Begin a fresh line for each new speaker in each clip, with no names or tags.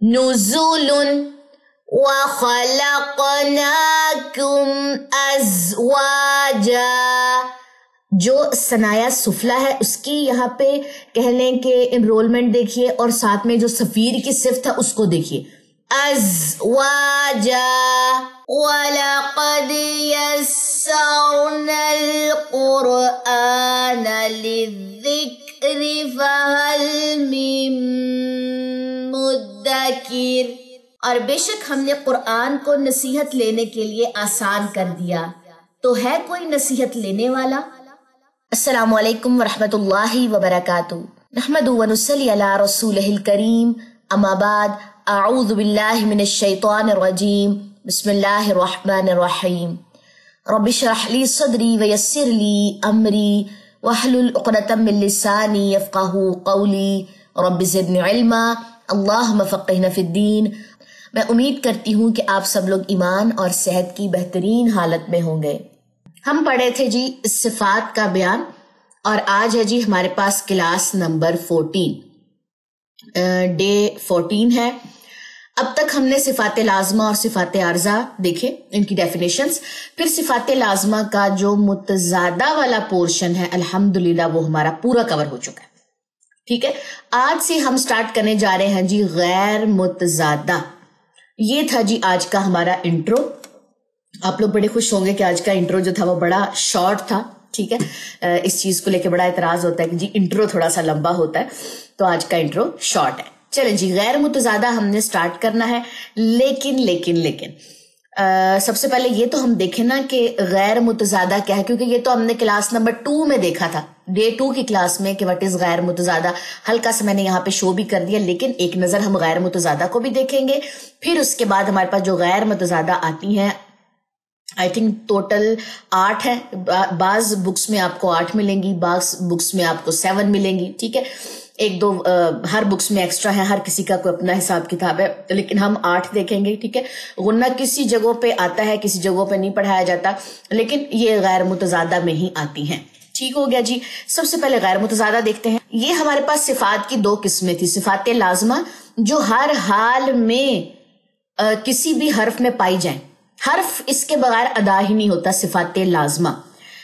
नुज़ुलुन व खलक़नाकुम अज़वाजा। जो सनाया सुफला है उसकी यहाँ पे कह लें कि एनरोलमेंट देखिए, और साथ में जो सफीर की सिफ्त है उसको देखिए, अज़वाजा। वलक़द यस्सरनल क़ुरआन लिज़्ज़िक्रि फ़हल मिन मुद्दकिर। और बेशक हमने कुरान को नसीहत लेने के लिए आसान कर दिया, तो है कोई नसीहत लेने वाला? अस्सलामु अलैकुम वरहमतुल्लाहि वबरकातुहू। नहमदु व नुसल्ली अला रसूलिहिल करीम, अम्मा बाद, अऊज़ु बिल्लाहि मिनश शैतानिर रजीम, बिस्मिल्लाहिर रहमानिर रहीम। रब्बि इश्रह ली सदरी व यस्सिर ली अमरी वहलुल उक़दतम मिन लिसानी यफ़क़हू क़ौली रब्बि ज़िदनी इल्मा अल्लाहुम्मा फ़क़्हिना फ़िद्दीन। मैं उम्मीद करती हूँ कि आप सब लोग ईमान और सेहत की बेहतरीन हालत में होंगे। हम पढ़े थे जी सिफात का बयान, और आज है जी हमारे पास क्लास नंबर 14, डे 14 है। अब तक हमने सिफात लाज़िमा और सिफात आर्ज़ा देखे, इनकी डेफिनेशंस। फिर सिफात लाज़िमा का जो मुतज़ादा वाला पोर्शन है अल्हम्दुलिल्लाह वो हमारा पूरा कवर हो चुका है। ठीक है, आज से हम स्टार्ट करने जा रहे हैं जी गैर मुतज़ादा। ये था जी आज का हमारा इंट्रो। आप लोग बड़े खुश होंगे कि आज का इंट्रो जो था वो बड़ा शॉर्ट था। ठीक है, इस चीज को लेके बड़ा इतराज होता है कि जी इंट्रो थोड़ा सा लंबा होता है, तो आज का इंट्रो शॉर्ट है। चलें जी, गैर मुतज़ादा हमने स्टार्ट करना है, लेकिन सबसे पहले ये तो हम देखें ना कि गैर मुतज़ादा क्या है, क्योंकि ये तो हमने क्लास नंबर 2 में देखा था, डे 2 की क्लास में, कि व्हाट इज गैर मुतज़ादा। हल्का सा मैंने यहाँ पे शो भी कर दिया, लेकिन एक नजर हम गैर मुतज़ादा को भी देखेंगे। फिर उसके बाद हमारे पास जो गैर मुतज़ादा आती हैं, आई थिंक टोटल 8 है। बाज बुक्स में आपको 8 मिलेंगी, बाज बुक्स में आपको 7 मिलेंगी। ठीक है, एक दो हर बुक्स में एक्स्ट्रा है, हर किसी का कोई अपना हिसाब किताब है, लेकिन हम 8 देखेंगे। ठीक है, गुन्ना किसी जगहों पे आता है, किसी जगहों पे नहीं पढ़ाया जाता, लेकिन ये गैर मुतज़ादा में ही आती हैं। ठीक हो गया जी। सबसे पहले गैर मुतज़ादा देखते हैं। ये हमारे पास सिफात की 2 किस्में थी। सिफात लाज़िमा जो हर हाल में किसी भी हर्फ में पाई जाए, हर्फ इसके बगैर अदा ही नहीं होता, सिफात लाज़िमा।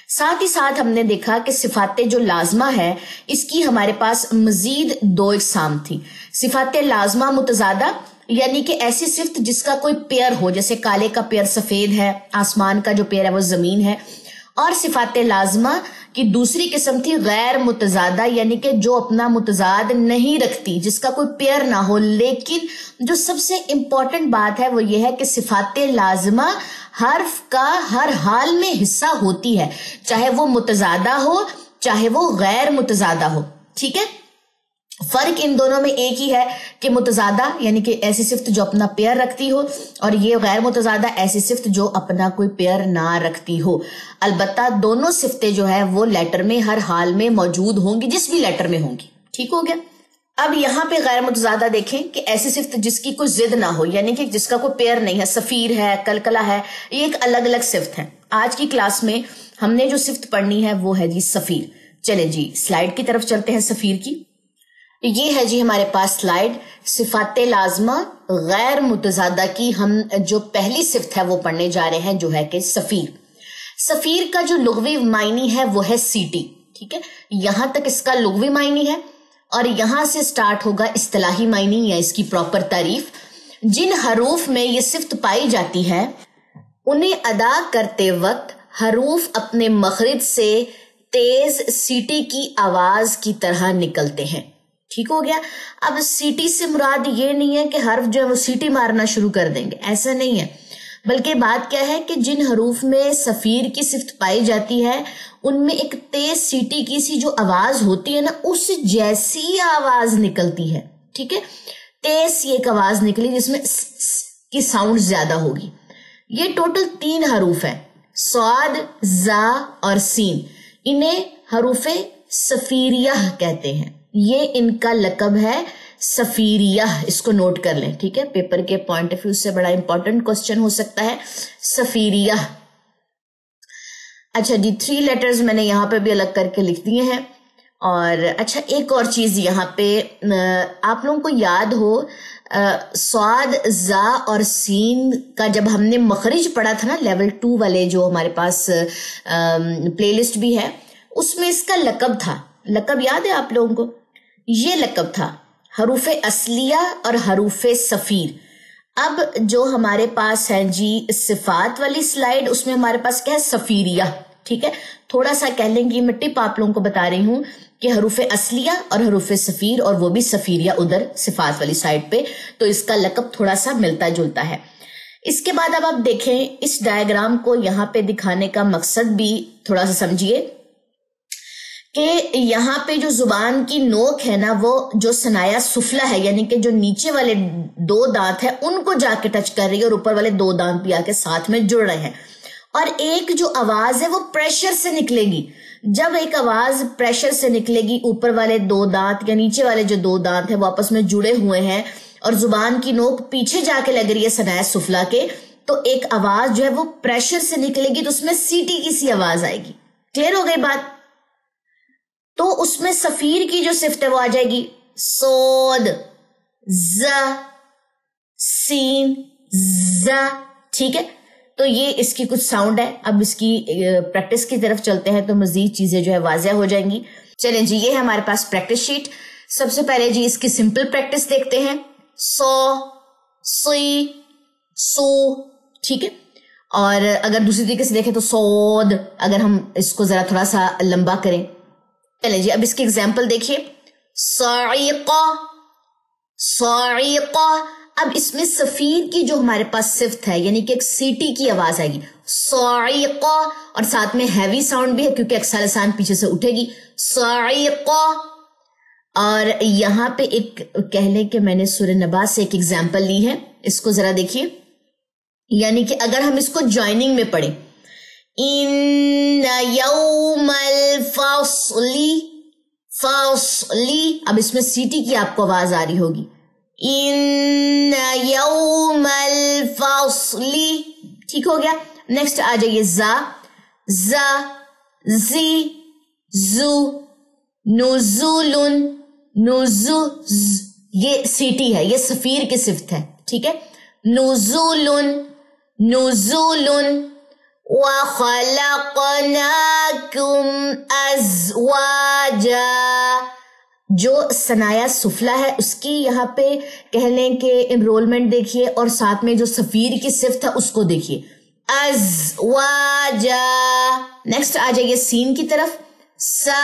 साथ ही साथ हमने देखा कि सिफात जो लाज़िमा है इसकी हमारे पास मजीद 2 इक़साम थी। सिफात लाज़िमा मुतज़ादा यानी कि ऐसी सिफ्त जिसका कोई पेयर हो, जैसे काले का पेयर सफेद है, आसमान का जो पेयर है वो जमीन है। और सिफात लाज़िमा की दूसरी किस्म थी गैर मुतज़ादा, यानी कि जो अपना मुतज़ाद नहीं रखती, जिसका कोई पेयर ना हो। लेकिन जो सबसे इंपॉर्टेंट बात है वो ये है कि सिफात लाज़िमा हर्फ का हर हाल में हिस्सा होती है, चाहे वो मुतज़ादा हो चाहे वो गैर मुतज़ादा हो। ठीक है, फर्क इन दोनों में एक ही है कि मुतज़ादा यानी कि ऐसी सिफ्त जो अपना पेयर रखती हो, और ये गैर मुतज़ादा ऐसी सिफ्त जो अपना कोई पेयर ना रखती हो। अलबत्ता दोनों सिफ्तें जो है वो लेटर में हर हाल में मौजूद होंगी, जिस भी लेटर में होंगी। ठीक हो गया। अब यहाँ पे गैर मुतज़ादा देखें कि ऐसी सिफ्त जिसकी कोई जिद ना हो, यानी कि जिसका कोई पेयर नहीं है, सफीर है, कलकला है, ये एक अलग अलग सिफ्त है। आज की क्लास में हमने जो सिफ्त पढ़नी है वो है जी सफीर। चले जी स्लाइड की तरफ चलते हैं। सफीर की ये है जी हमारे पास स्लाइड। सिफात लाज़िमा गैर मुतज़ादा की हम जो पहली सिफ्त है वो पढ़ने जा रहे हैं, जो है कि सफीर। सफीर का जो लुग़वी मायनी है वो है सीटी। ठीक है, यहां तक इसका लुग़वी मायनी है, और यहां से स्टार्ट होगा इस्तिलाही मायनी या इसकी प्रॉपर तारीफ। जिन हरूफ में ये सिफ्त पाई जाती है उन्हें अदा करते वक्त हरूफ अपने मखरिज से तेज सीटी की आवाज की तरह निकलते हैं। ठीक हो गया। अब सीटी से मुराद ये नहीं है कि हर्फ जो है वो सीटी मारना शुरू कर देंगे, ऐसा नहीं है, बल्कि बात क्या है कि जिन हरूफ में सफीर की सिफ्त पाई जाती है उनमें एक तेज सीटी की सी जो आवाज होती है ना, उस जैसी आवाज निकलती है। ठीक है, तेज सी एक आवाज निकली जिसमें की साउंड ज्यादा होगी। ये टोटल 3 हरूफ है, स्वाद, जा और सीन। इन्हें हरूफे सफीरिया कहते हैं। ये इनका लकब है सफीरिया, इसको नोट कर लें। ठीक है, पेपर के पॉइंट ऑफ व्यू से बड़ा इंपॉर्टेंट क्वेश्चन हो सकता है सफीरिया। अच्छा जी, 3 लेटर्स मैंने यहाँ पे भी अलग करके लिख दिए हैं। और अच्छा, एक और चीज यहाँ पे आप लोगों को याद हो स्वाद, जा और सीन का जब हमने मखरिज पढ़ा था ना, लेवल 2 वाले जो हमारे पास प्लेलिस्ट भी है, उसमें इसका लकब था। लकब याद है आप लोगों को? ये लकब था हरूफे असलिया और हरूफे सफीर। अब जो हमारे पास है जी सिफात वाली स्लाइड, उसमें हमारे पास क्या है? सफीरिया। ठीक है, थोड़ा सा कह लेंगे, मैं टिप आप लोगों को बता रही हूँ कि हरूफे असलिया और हरूफे सफीर, और वो भी सफीरिया उधर सिफात वाली साइड पे, तो इसका लकब थोड़ा सा मिलता जुलता है। इसके बाद अब आप देखें इस डायग्राम को यहाँ पे दिखाने का मकसद भी थोड़ा सा समझिए कि यहाँ पे जो जुबान की नोक है ना, वो जो सनाया सुफला है, यानी कि जो नीचे वाले 2 दांत है उनको जाके टच कर रही है और ऊपर वाले 2 दांत भी आके साथ में जुड़ रहे हैं। और एक जो आवाज है वो प्रेशर से निकलेगी। जब एक आवाज प्रेशर से निकलेगी, ऊपर वाले 2 दांत या नीचे वाले जो 2 दांत है वो आपस में जुड़े हुए हैं और जुबान की नोक पीछे जाके लग रही है सनाया सुफला के, तो एक आवाज जो है वो प्रेशर से निकलेगी, तो उसमें सीटी की सी आवाज आएगी। क्लियर हो गई बात? तो उसमें सफीर की जो सिफ्त है वो आ जाएगी सोद, ज, सीन, ज। ठीक है, तो ये इसकी कुछ साउंड है। अब इसकी प्रैक्टिस की तरफ चलते हैं तो मजीद चीजें जो है वाज़ेह हो जाएंगी। चलें जी, ये है हमारे पास प्रैक्टिस शीट। सबसे पहले जी इसकी सिंपल प्रैक्टिस देखते हैं। सो, सी, सो। ठीक है, और अगर दूसरी तरीके से देखें तो सोद, अगर हम इसको जरा थोड़ा सा लंबा करें। चलें जी, अब इसकी एग्जाम्पल देखिए। साइक़ा, साइक़ा। अब इसमें सफीर की जो हमारे पास सिफ्त है, यानी कि एक सीटी की आवाज आएगी, साइक़ा, और साथ में हैवी साउंड भी है क्योंकि अक्सा लिसान पीछे से उठेगी, साइक़ा। और यहाँ पे एक कह लें कि मैंने सूरह नबा से एक एग्जाम्पल ली है, इसको जरा देखिए। यानी कि अगर हम इसको जॉइनिंग में पढ़ें, इन्ना यौमल फ़स्ली, फ़स्ली। अब इसमें सीटी की आपको आवाज आ रही होगी, इन्ना यौमल फ़स्ली। ठीक हो गया। नेक्स्ट आ जाइए जा, जा, जी, जू, नुज़ुलुन, नुज़ुज़। ये सीटी है, ये सफीर की सिफ्त है। ठीक है, नुज़ुलुन, नुज़ुलुन। व खलक़नाकुम अज़वाजा। जो सनाया सुफला है उसकी यहाँ पे कह लें कि इनरोलमेंट देखिए, और साथ में जो सफीर की सिफ्त है उसको देखिए, अज़वाजा। नेक्स्ट आ जाइए सीन की तरफ। सा,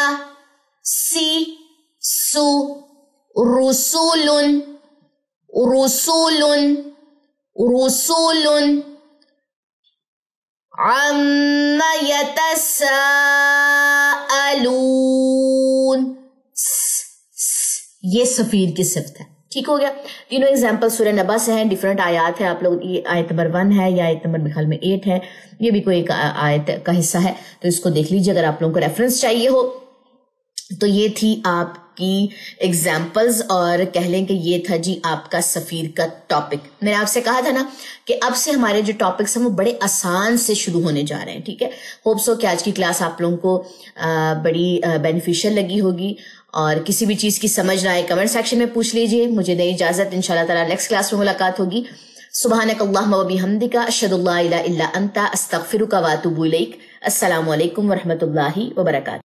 सी, सु, रुसुलुन, रुसुलुन, रुसुलुन। अम्मा यतसाअलून। ये सफीर की सिफ्त है। ठीक हो गया। तीनों एग्जाम्पल सूरह नबा से हैं, डिफरेंट आयत है। आप लोग, ये आयत नंबर 1 है या आयत नंबर मेरे में 8 है, ये भी कोई एक आयत का हिस्सा है, तो इसको देख लीजिए अगर आप लोगों को रेफरेंस चाहिए हो। तो ये थी आपकी एग्जाम्पल्स, और कह लें कि ये था जी आपका सफीर का टॉपिक। मैंने आपसे कहा था ना कि अब से हमारे जो टॉपिक्स हैं वो बड़े आसान से शुरू होने जा रहे हैं। ठीक है, होप सो कि आज की क्लास आप लोगों को बड़ी बेनिफिशियल लगी होगी, और किसी भी चीज की समझ ना आए कमेंट सेक्शन में पूछ लीजिए। मुझे दे इजाजत, इंशाल्लाह ताला नेक्स्ट क्लास में मुलाकात होगी। सुब्हानक अल्लाहुम्मा व बिहम्दिका अशहदु अल्ला इलाहा इल्ला अंता अस्तगफिरुका व अतूबु इलैक। अस्सलामु अलैकुम व रहमतुल्लाहि व बरकातहू।